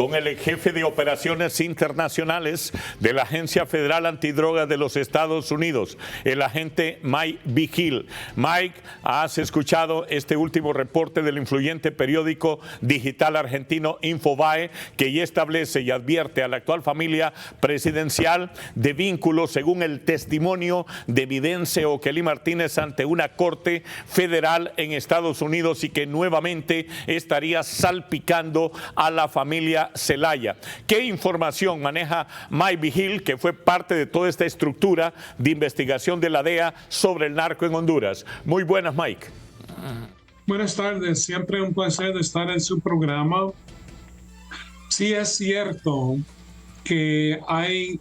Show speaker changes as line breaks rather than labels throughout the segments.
con el jefe de operaciones internacionales de la Agencia Federal Antidroga de los Estados Unidos, el agente Mike Vigil. Mike, has escuchado este último reporte del influyente periódico digital argentino Infobae, que ya establece y advierte a la actual familia presidencial de vínculos, según el testimonio de Vidence Oquelí Martínez ante una corte federal en Estados Unidos, y que nuevamente estaría salpicando a la familia Zelaya. ¿Qué información maneja Mike Vigil, que fue parte de toda esta estructura de investigación de la DEA sobre el narco en Honduras? Muy buenas, Mike.
Buenas tardes, siempre un placer estar en su programa. Sí, es cierto que hay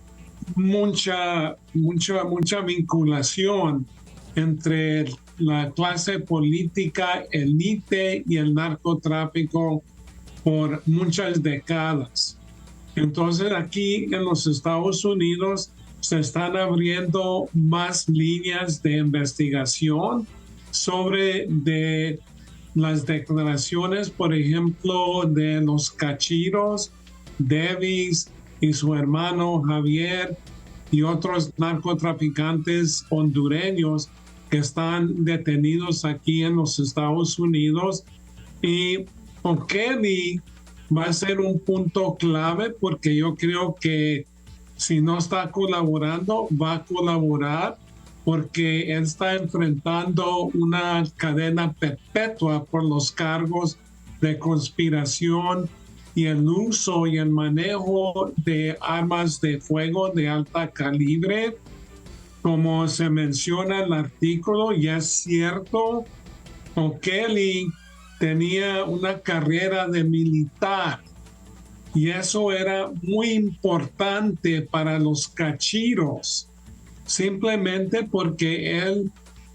mucha vinculación entre la clase política, élite y el narcotráfico por muchas décadas. Entonces, aquí en los Estados Unidos se están abriendo más líneas de investigación sobre las declaraciones, por ejemplo, de los cachiros, Davis y su hermano Javier y otros narcotraficantes hondureños que están detenidos aquí en los Estados Unidos. Y Oquelí va a ser un punto clave, porque yo creo que si no está colaborando, va a colaborar, porque él está enfrentando una cadena perpetua por los cargos de conspiración y el uso y el manejo de armas de fuego de alta calibre. Como se menciona en el artículo, y es cierto, Oquelí tenía una carrera de militar, y eso era muy importante para los cachiros, simplemente porque él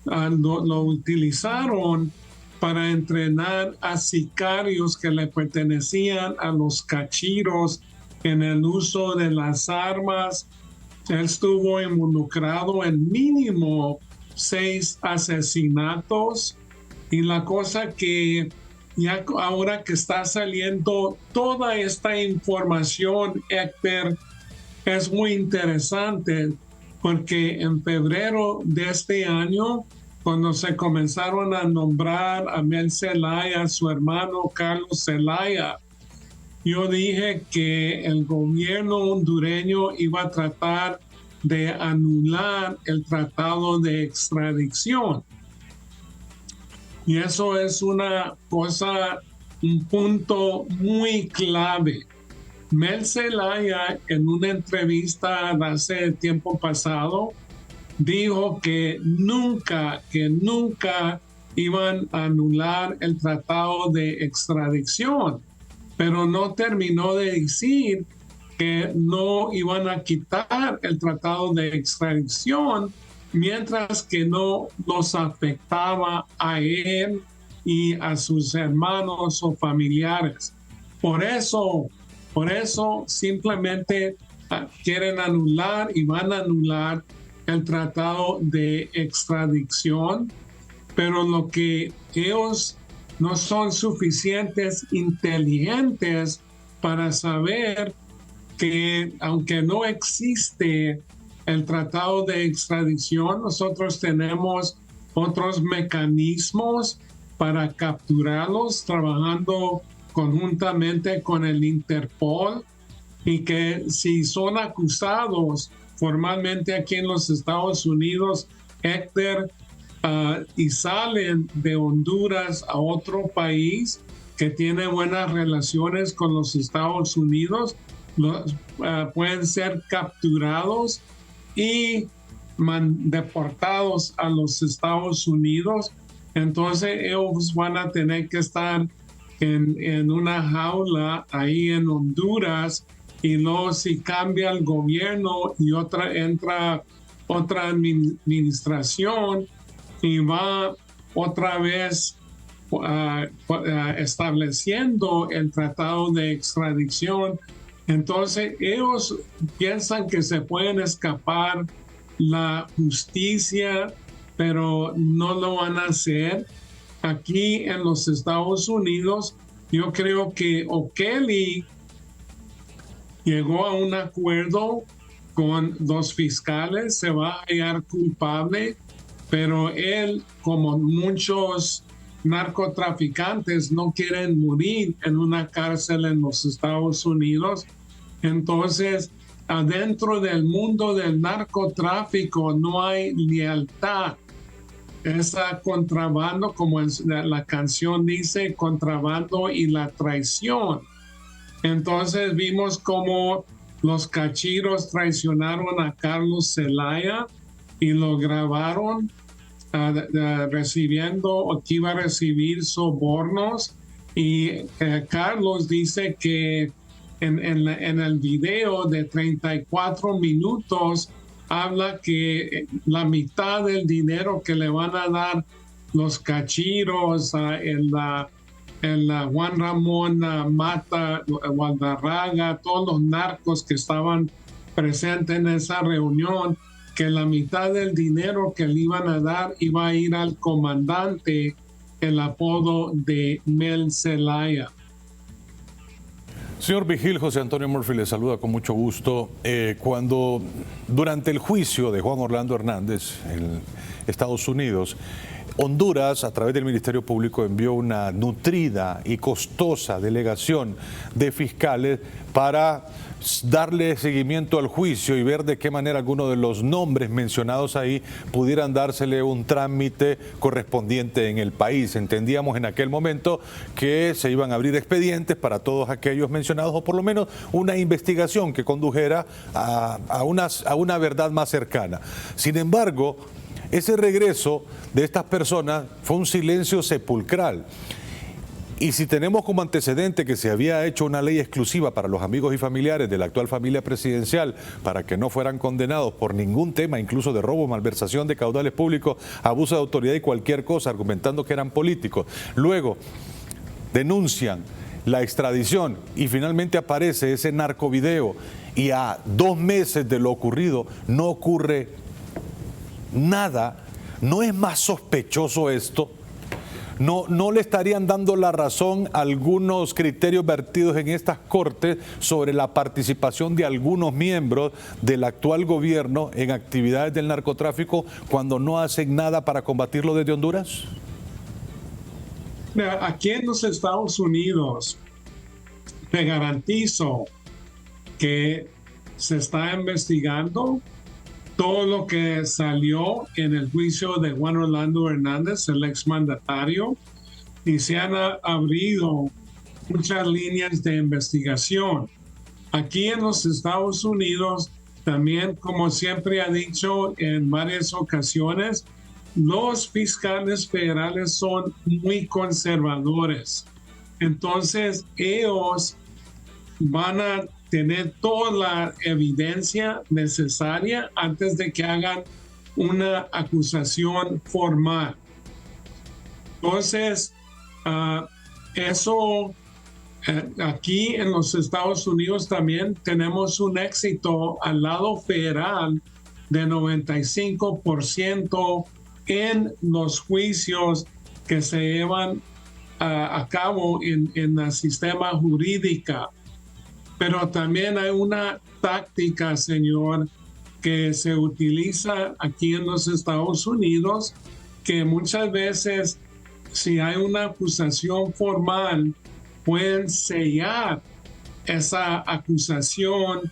lo utilizaron para entrenar a sicarios que le pertenecían a los cachiros en el uso de las armas. Él estuvo involucrado en mínimo 6 asesinatos. Y la cosa que ya ahora que está saliendo toda esta información, Héctor, es muy interesante, porque en febrero de este año, cuando se comenzaron a nombrar a Mel Zelaya, su hermano Carlos Zelaya, yo dije que el gobierno hondureño iba a tratar de anular el tratado de extradición. Y eso es una cosa, un punto muy clave. Mel Zelaya, en una entrevista hace tiempo pasado, dijo que nunca iban a anular el tratado de extradición, pero no terminó de decir que no iban a quitar el tratado de extradición mientras que no los afectaba a él y a sus hermanos o familiares. Por eso simplemente quieren anular y van a anular el tratado de extradición, pero lo que ellos no son suficientes inteligentes para saber que aunque no existe el tratado de extradición, nosotros tenemos otros mecanismos para capturarlos, trabajando conjuntamente con el Interpol, y que si son acusados formalmente aquí en los Estados Unidos, Héctor, y salen de Honduras a otro país que tiene buenas relaciones con los Estados Unidos, pueden ser capturados y deportados a los Estados Unidos. Entonces ellos van a tener que estar en una jaula ahí en Honduras, y luego si cambia el gobierno y entra otra administración y va otra vez estableciendo el tratado de extradición, entonces ellos piensan que se pueden escapar la justicia, pero no lo van a hacer. Aquí en los Estados Unidos, yo creo que Oquelí llegó a un acuerdo con los fiscales, se va a hallar culpable, pero él, como muchos narcotraficantes, no quieren morir en una cárcel en los Estados Unidos. Entonces, adentro del mundo del narcotráfico no hay lealtad. Es contrabando, como la canción dice, contrabando y la traición. Entonces vimos cómo los cachiros traicionaron a Carlos Zelaya y lo grabaron recibiendo o que iba a recibir sobornos. Y Carlos dice que en el video de 34 minutos habla que la mitad del dinero que le van a dar los cachiros en la Juan Ramón Mata, Valderraga, todos los narcos que estaban presentes en esa reunión, que la mitad del dinero que le iban a dar iba a ir al comandante, el apodo de Mel Zelaya.
Señor Vigil, José Antonio Murphy le saluda con mucho gusto. Cuando durante el juicio de Juan Orlando Hernández en Estados Unidos, Honduras, a través del Ministerio Público, envió una nutrida y costosa delegación de fiscales para darle seguimiento al juicio y ver de qué manera algunos de los nombres mencionados ahí pudieran dársele un trámite correspondiente en el país. Entendíamos en aquel momento que se iban a abrir expedientes para todos aquellos mencionados, o por lo menos una investigación que condujera a una verdad más cercana. Sin embargo, ese regreso de estas personas fue un silencio sepulcral. Y si tenemos como antecedente que se había hecho una ley exclusiva para los amigos y familiares de la actual familia presidencial para que no fueran condenados por ningún tema, incluso de robo, malversación de caudales públicos, abuso de autoridad y cualquier cosa, argumentando que eran políticos, luego denuncian la extradición y finalmente aparece ese narcovideo y a 2 meses de lo ocurrido no ocurre nada, ¿no es más sospechoso esto? ¿No le estarían dando la razón a algunos criterios vertidos en estas cortes sobre la participación de algunos miembros del actual gobierno en actividades del narcotráfico cuando no hacen nada para combatirlo desde Honduras?
Aquí en los Estados Unidos te garantizo que se está investigando todo lo que salió en el juicio de Juan Orlando Hernández, el exmandatario, y se han abrido muchas líneas de investigación. Aquí en los Estados Unidos, también, como siempre ha dicho en varias ocasiones, los fiscales federales son muy conservadores. Entonces, ellos van a tener toda la evidencia necesaria antes de que hagan una acusación formal. Entonces, aquí en los Estados Unidos también tenemos un éxito al lado federal de 95% en los juicios que se llevan a cabo en el sistema jurídico. Pero también hay una táctica, señor, que se utiliza aquí en los Estados Unidos, que muchas veces, si hay una acusación formal, pueden sellar esa acusación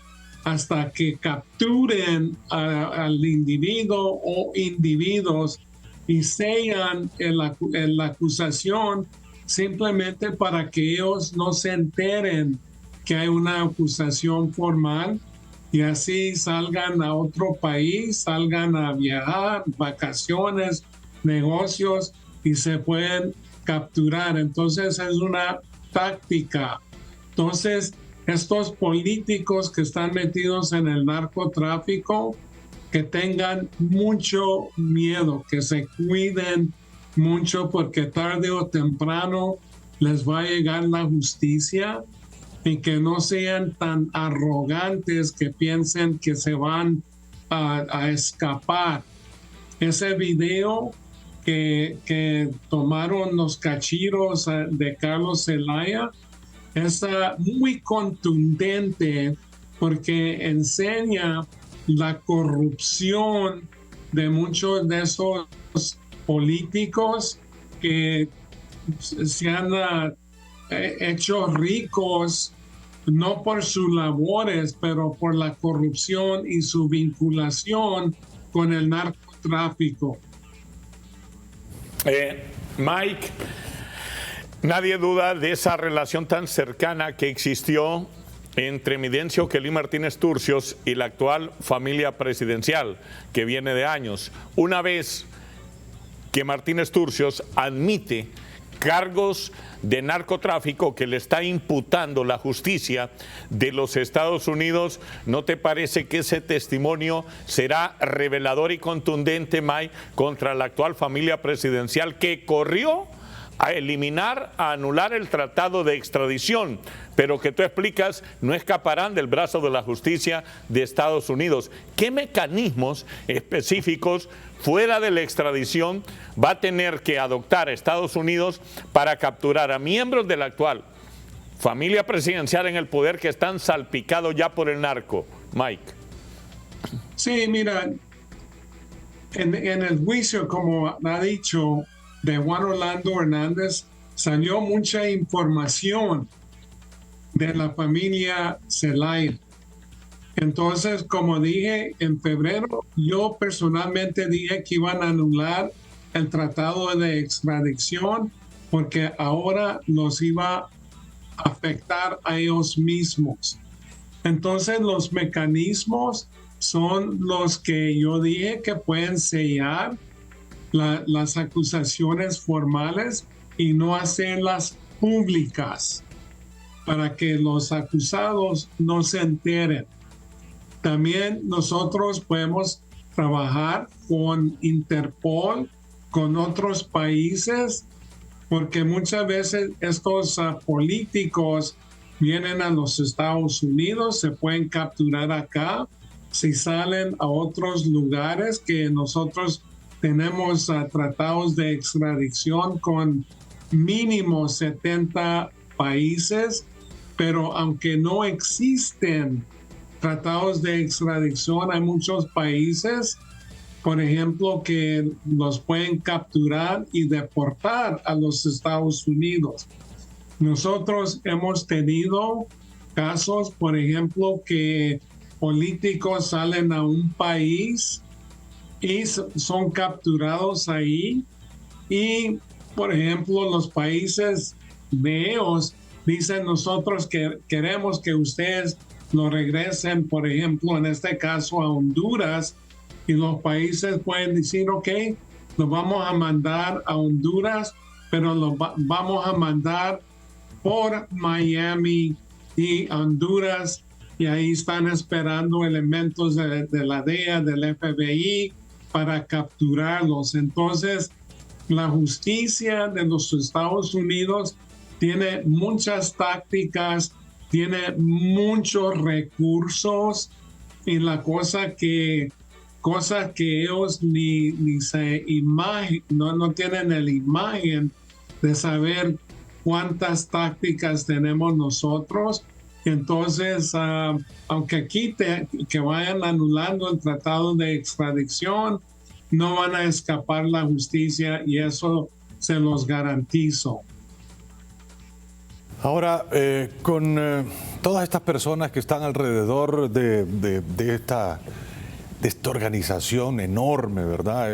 hasta que capturen al individuo o individuos y sellan la acusación simplemente para que ellos no se enteren que hay una acusación formal y así salgan a otro país, salgan a viajar, vacaciones, negocios y se pueden capturar. Entonces es una táctica. Entonces estos políticos que están metidos en el narcotráfico, que tengan mucho miedo, que se cuiden mucho porque tarde o temprano les va a llegar la justicia, y que no sean tan arrogantes que piensen que se van a escapar. Ese video que tomaron los cachiros de Carlos Zelaya es muy contundente porque enseña la corrupción de muchos de esos políticos que se han hecho ricos no por sus labores, pero por la corrupción y su vinculación con el narcotráfico.
Mike, nadie duda de esa relación tan cercana que existió entre Emidencio Kelly Martínez Turcios y la actual familia presidencial, que viene de años. Una vez que Martínez Turcios admite cargos de narcotráfico que le está imputando la justicia de los Estados Unidos, ¿no te parece que ese testimonio será revelador y contundente, Mike, contra la actual familia presidencial que corrió a eliminar, a anular el tratado de extradición, pero que tú explicas no escaparán del brazo de la justicia de Estados Unidos? ¿Qué mecanismos específicos fuera de la extradición va a tener que adoptar Estados Unidos para capturar a miembros de la actual familia presidencial en el poder que están salpicados ya por el narco? Mike.
Sí, mira, en el juicio, como ha dicho, de Juan Orlando Hernández, salió mucha información de la familia Zelaya. Entonces, como dije, en febrero, yo personalmente dije que iban a anular el tratado de extradición porque ahora los iba a afectar a ellos mismos. Entonces, los mecanismos son los que yo dije que pueden sellar las acusaciones formales y no hacerlas públicas para que los acusados no se enteren. También nosotros podemos trabajar con Interpol, con otros países, porque muchas veces estos políticos vienen a los Estados Unidos, se pueden capturar acá, si salen a otros lugares que nosotros tenemos tratados de extradición con mínimo 70 países, pero aunque no existen tratados de extradición, hay muchos países, por ejemplo, que los pueden capturar y deportar a los Estados Unidos. Nosotros hemos tenido casos, por ejemplo, que políticos salen a un país y son capturados ahí y, por ejemplo, los países de ellos dicen: nosotros que queremos que ustedes lo regresen, por ejemplo, en este caso a Honduras, y los países pueden decir: ok, lo vamos a mandar a Honduras, pero lo vamos a mandar por Miami y Honduras, y ahí están esperando elementos de la DEA, del FBI, para capturarlos. Entonces, la justicia de los Estados Unidos tiene muchas tácticas, tiene muchos recursos, y la cosa que ellos ni se imaginan, no tienen la imagen de saber cuántas tácticas tenemos nosotros. Entonces, aunque aquí que vayan anulando el tratado de extradición, no van a escapar la justicia, y eso se los garantizo.
Ahora, con todas estas personas que están alrededor de esta organización enorme, ¿verdad?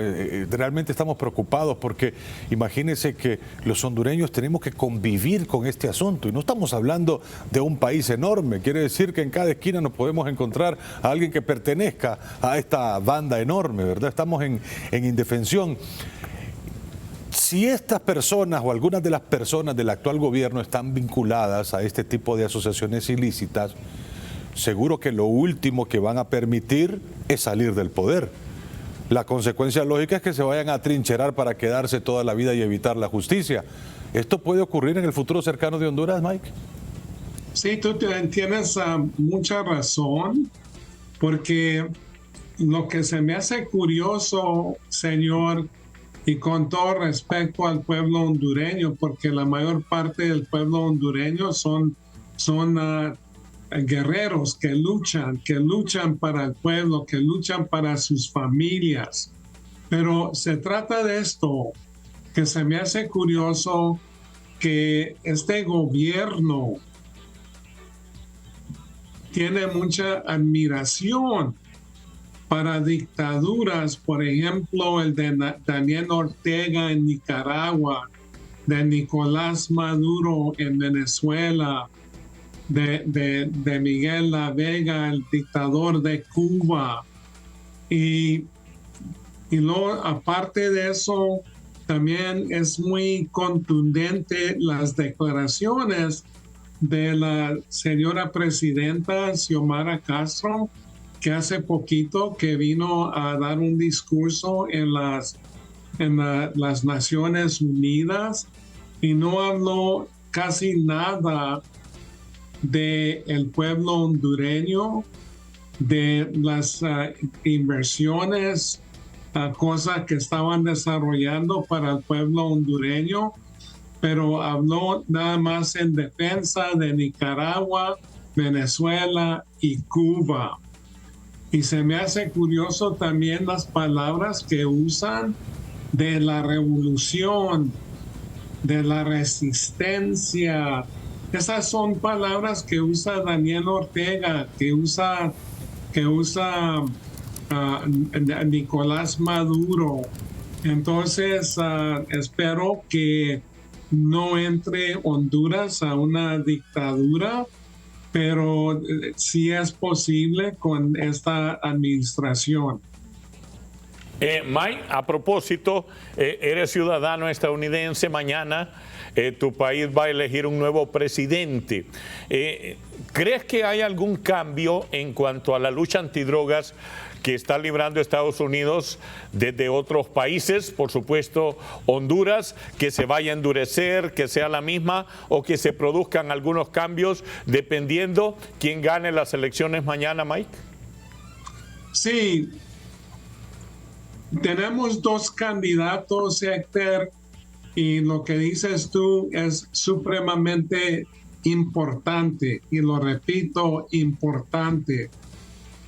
Realmente estamos preocupados porque imagínense que los hondureños tenemos que convivir con este asunto, y no estamos hablando de un país enorme. Quiere decir que en cada esquina nos podemos encontrar a alguien que pertenezca a esta banda enorme, ¿verdad? Estamos en indefensión. Si estas personas o algunas de las personas del actual gobierno están vinculadas a este tipo de asociaciones ilícitas, seguro que lo último que van a permitir es salir del poder. La consecuencia lógica es que se vayan a atrincherar para quedarse toda la vida y evitar la justicia. ¿Esto puede ocurrir en el futuro cercano de Honduras, Mike?
Sí, tú tienes mucha razón, porque lo que se me hace curioso, señor, y con todo respeto al pueblo hondureño, porque la mayor parte del pueblo hondureño son guerreros que luchan para el pueblo, que luchan para sus familias. Pero se trata de esto, que se me hace curioso que este gobierno tiene mucha admiración para dictaduras, por ejemplo, el de Daniel Ortega en Nicaragua, de Nicolás Maduro en Venezuela, de Miguel La Vega, el dictador de Cuba. Y luego, aparte de eso, también es muy contundente las declaraciones de la señora presidenta Xiomara Castro, que hace poquito que vino a dar un discurso en las Naciones Unidas y no habló casi nada del pueblo hondureño, de las inversiones, cosas que estaban desarrollando para el pueblo hondureño, pero habló nada más en defensa de Nicaragua, Venezuela y Cuba. Y se me hace curioso también las palabras que usan de la revolución, de la resistencia. Esas son palabras que usa Daniel Ortega, que usa Nicolás Maduro. Entonces, espero que no entre Honduras a una dictadura, pero sí es posible con esta administración.
Mike, a propósito, eres ciudadano estadounidense, mañana tu país va a elegir un nuevo presidente. ¿Crees que hay algún cambio en cuanto a la lucha antidrogas que está librando Estados Unidos desde otros países? Por supuesto, Honduras, que se vaya a endurecer, que sea la misma o que se produzcan algunos cambios dependiendo quién gane las elecciones mañana, Mike.
Sí, tenemos dos candidatos, Héctor, y lo que dices tú es supremamente importante, y lo repito, importante,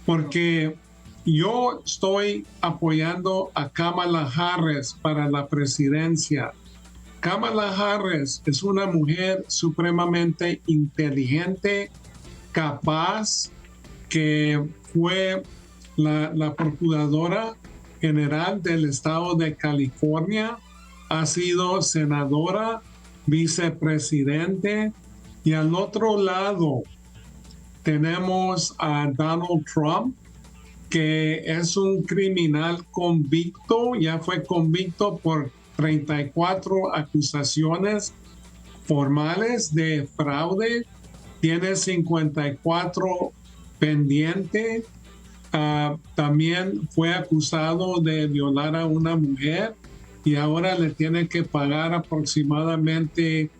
porque yo estoy apoyando a Kamala Harris para la presidencia. Kamala Harris es una mujer supremamente inteligente, capaz, que fue la procuradora general del estado de California, ha sido senadora, vicepresidente, y al otro lado tenemos a Donald Trump, que es un criminal convicto, ya fue convicto por 34 acusaciones formales de fraude, tiene 54 pendientes. También fue acusado de violar a una mujer y ahora le tiene que pagar aproximadamente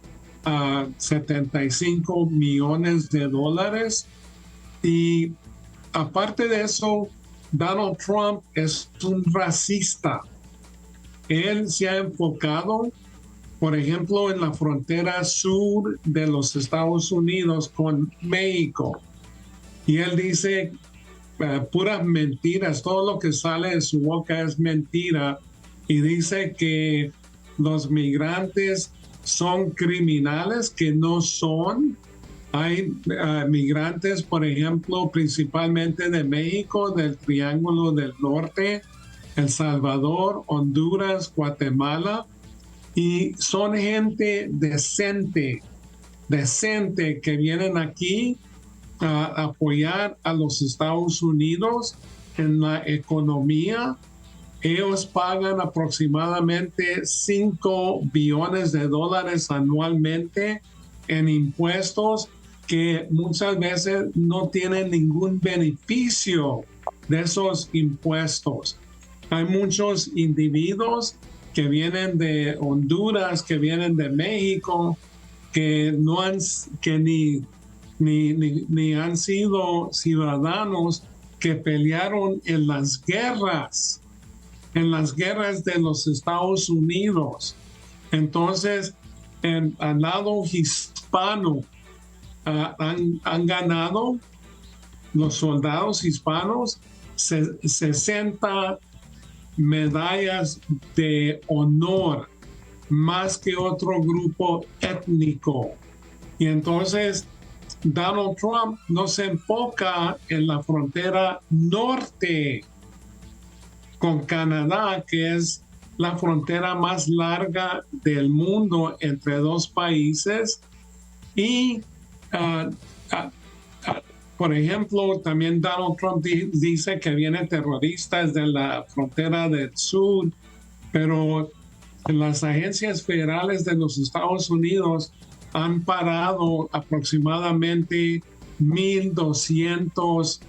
75 millones de dólares. Y aparte de eso, Donald Trump es un racista. Él se ha enfocado, por ejemplo, en la frontera sur de los Estados Unidos con México. Y él dice puras mentiras, todo lo que sale de su boca es mentira. Y dice que los migrantes son criminales, que no son. Hay migrantes, por ejemplo, principalmente de México, del Triángulo del Norte, El Salvador, Honduras, Guatemala, y son gente decente que vienen aquí a apoyar a los Estados Unidos en la economía. Ellos pagan aproximadamente 5 billones de dólares anualmente en impuestos, que muchas veces no tienen ningún beneficio de esos impuestos. Hay muchos individuos que vienen de Honduras, que vienen de México, que no han, que ni han sido ciudadanos, que pelearon en las guerras de los Estados Unidos. Entonces, al lado hispano, han ganado los soldados hispanos 60 medallas de honor, más que otro grupo étnico. Y entonces Donald Trump no se enfoca en la frontera norte con Canadá, que es la frontera más larga del mundo entre dos países. Y, por ejemplo, también Donald Trump dice que vienen terroristas de la frontera del sur, pero las agencias federales de los Estados Unidos han parado aproximadamente 1,200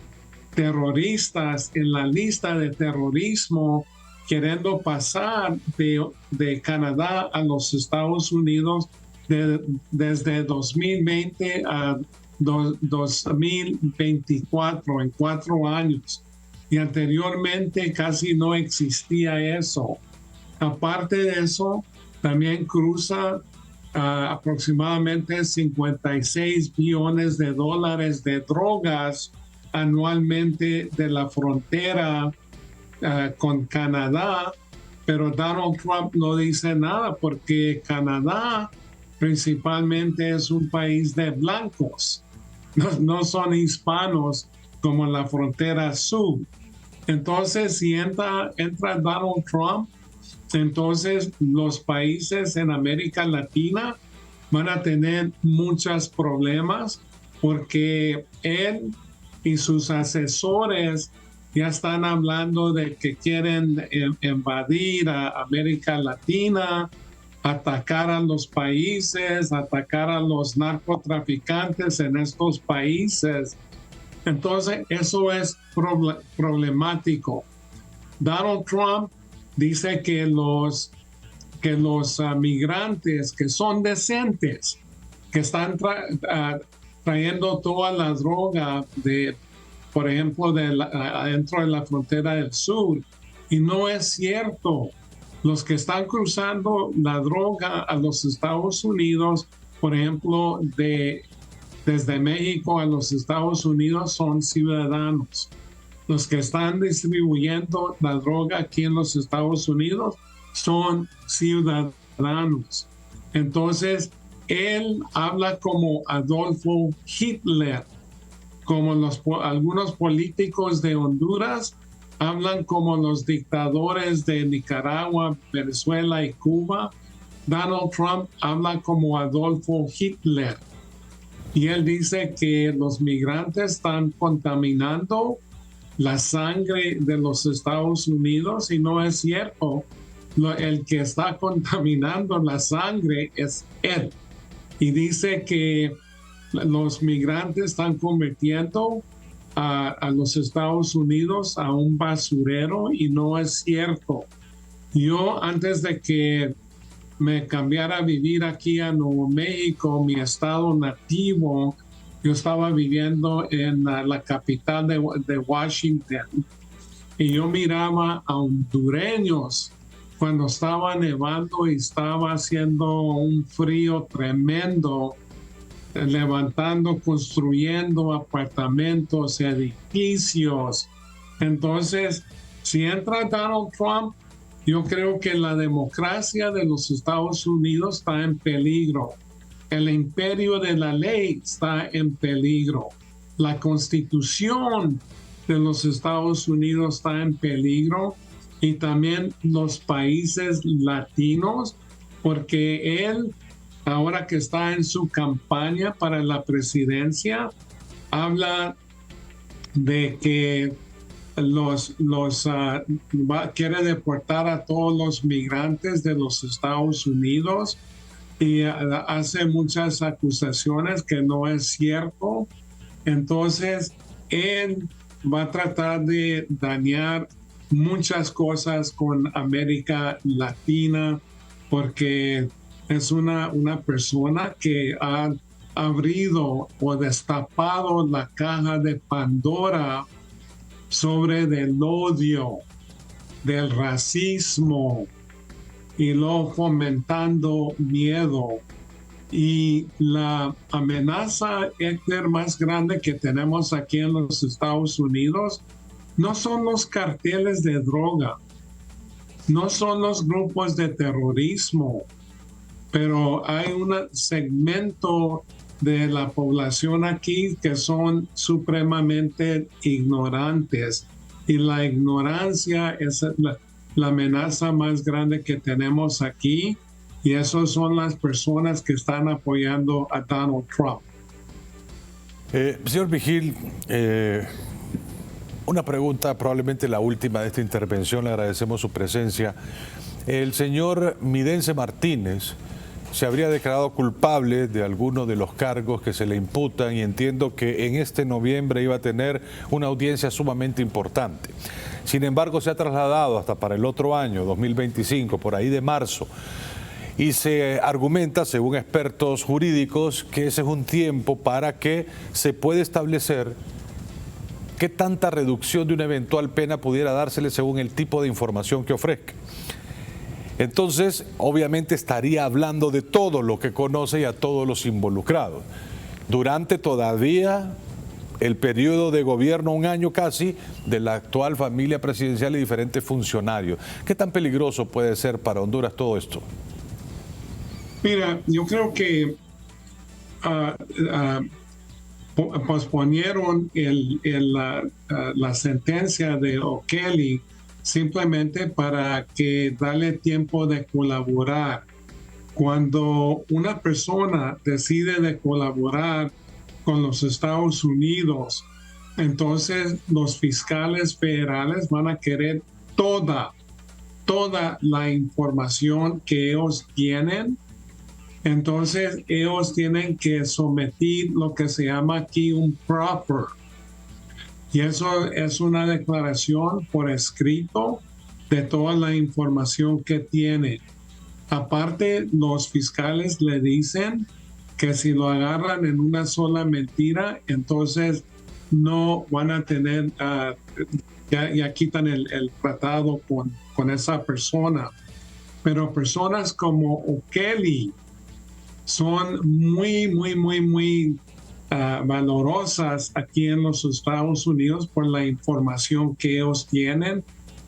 terroristas en la lista de terrorismo queriendo pasar de Canadá a los Estados Unidos desde 2020 a 2024, en 4 años. Y anteriormente casi no existía eso. Aparte de eso, también cruza aproximadamente 56 billones de dólares de drogas anualmente de la frontera con Canadá, pero Donald Trump no dice nada porque Canadá principalmente es un país de blancos, no son hispanos como en la frontera sur. Entonces, si entra Donald Trump, entonces los países en América Latina van a tener muchos problemas porque él y sus asesores ya están hablando de que quieren invadir a América Latina, atacar a los países, atacar a los narcotraficantes en estos países. Entonces, eso es problemático. Donald Trump dice que los migrantes que son decentes, que están trayendo toda la droga por ejemplo, dentro de la frontera del sur. Y no es cierto. Los que están cruzando la droga a los Estados Unidos, por ejemplo, desde México a los Estados Unidos son ciudadanos. Los que están distribuyendo la droga aquí en los Estados Unidos son ciudadanos. Entonces, él habla como Adolfo Hitler, como algunos políticos de Honduras hablan como los dictadores de Nicaragua, Venezuela y Cuba. Donald Trump habla como Adolfo Hitler. Y él dice que los migrantes están contaminando la sangre de los Estados Unidos y no es cierto. El que está contaminando la sangre es él. Y dice que los migrantes están convirtiendo a los Estados Unidos a un basurero y no es cierto. Yo antes de que me cambiara a vivir aquí a Nuevo México, mi estado nativo, yo estaba viviendo en la capital de Washington y yo miraba a hondureños cuando estaba nevando y estaba haciendo un frío tremendo, levantando, construyendo apartamentos, edificios. Entonces, si entra Donald Trump, yo creo que la democracia de los Estados Unidos está en peligro. El imperio de la ley está en peligro. La constitución de los Estados Unidos está en peligro y también los países latinos, porque él, ahora que está en su campaña para la presidencia, habla de que quiere deportar a todos los migrantes de los Estados Unidos y hace muchas acusaciones que no es cierto. Entonces, él va a tratar de dañar muchas cosas con América Latina porque es una persona que ha abrido o destapado la caja de Pandora sobre del odio, del racismo y luego fomentando miedo. Y la amenaza, Héctor, más grande que tenemos aquí en los Estados Unidos no son los carteles de droga, no son los grupos de terrorismo, pero hay un segmento de la población aquí que son supremamente ignorantes. Y la ignorancia es la amenaza más grande que tenemos aquí. Y esas son las personas que están apoyando a Donald Trump.
Señor Vigil, una pregunta, probablemente la última de esta intervención, le agradecemos su presencia. El señor Midense Martínez se habría declarado culpable de algunos de los cargos que se le imputan y entiendo que en este noviembre iba a tener una audiencia sumamente importante. Sin embargo, se ha trasladado hasta para el otro año, 2025, por ahí de marzo. Y se argumenta, según expertos jurídicos, que ese es un tiempo para que se pueda establecer qué tanta reducción de una eventual pena pudiera dársele según el tipo de información que ofrezca. Entonces, obviamente estaría hablando de todo lo que conoce y a todos los involucrados. Durante todavía el periodo de gobierno, un año casi, de la actual familia presidencial y diferentes funcionarios. ¿Qué tan peligroso puede ser para Honduras todo esto?
Mira, yo creo que posponieron la sentencia de O'Kelly simplemente para que darle tiempo de colaborar. Cuando una persona decide de colaborar con los Estados Unidos, entonces los fiscales federales van a querer toda la información que ellos tienen. Entonces ellos tienen que someter lo que se llama aquí un proffer. Y eso es una declaración por escrito de toda la información que tienen. Aparte, los fiscales le dicen que si lo agarran en una sola mentira, entonces no van a tener, ya quitan el tratado con esa persona. Pero personas como O'Kelly son muy valorosas aquí en los Estados Unidos por la información que ellos tienen,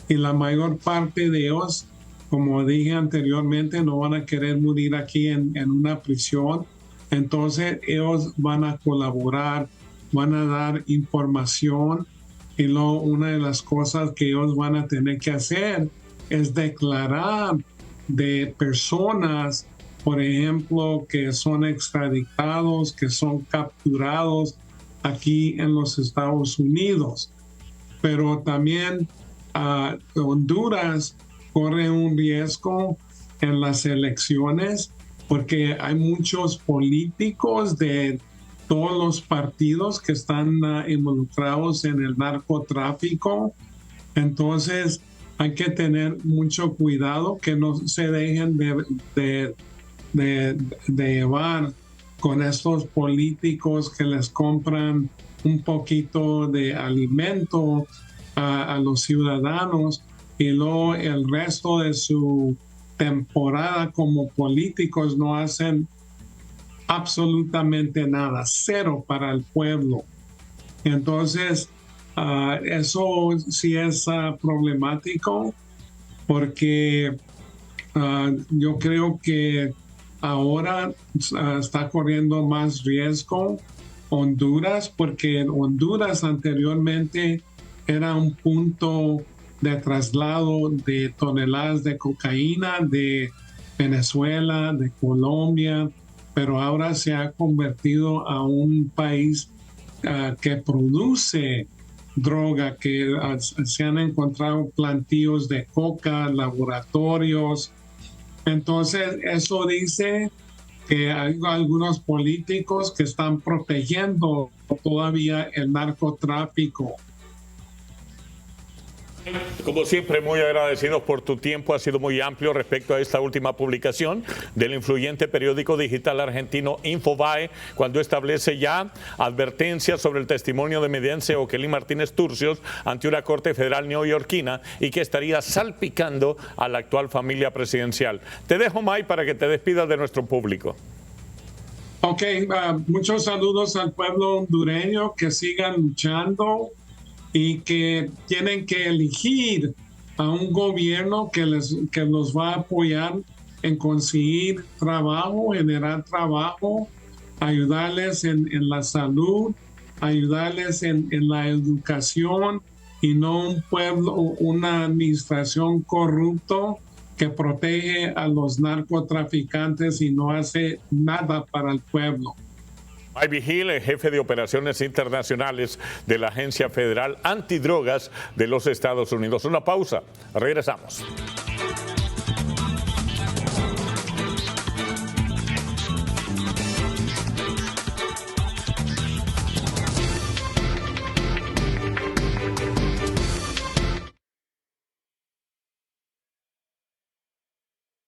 y la mayor parte de ellos, como dije anteriormente, no van a querer morir aquí en una prisión. Entonces ellos van a colaborar, van a dar información, y luego una de las cosas que ellos van a tener que hacer es declarar de personas, por ejemplo, que son extraditados, que son capturados aquí en los Estados Unidos. Pero también Honduras corre un riesgo en las elecciones porque hay muchos políticos de todos los partidos que están involucrados en el narcotráfico. Entonces hay que tener mucho cuidado que no se dejen de llevar con estos políticos que les compran un poquito de alimento a los ciudadanos, y luego el resto de su temporada como políticos no hacen absolutamente nada, cero para el pueblo. Entonces eso sí es problemático, porque yo creo que ahora está corriendo más riesgo Honduras, porque Honduras anteriormente era un punto de traslado de toneladas de cocaína de Venezuela, de Colombia, pero ahora se ha convertido a un país que produce droga, que se han encontrado plantíos de coca, laboratorios. Entonces, eso dice que hay algunos políticos que están protegiendo todavía el narcotráfico.
Como siempre, muy agradecidos por tu tiempo. Ha sido muy amplio respecto a esta última publicación del influyente periódico digital argentino Infobae, cuando establece ya advertencias sobre el testimonio de Midense O'Kelly Martínez Turcios ante una corte federal neoyorquina y que estaría salpicando a la actual familia presidencial. Te dejo, May, para que te despidas de nuestro público.
Ok, muchos saludos al pueblo hondureño, que sigan luchando y que tienen que elegir a un gobierno que los va a apoyar en conseguir trabajo, generar trabajo, ayudarles en la salud, ayudarles en la educación, y no un pueblo, una administración corrupto que protege a los narcotraficantes y no hace nada para el pueblo.
Mike Vigil, el jefe de operaciones internacionales de la Agencia Federal Antidrogas de los Estados Unidos. Una pausa, regresamos.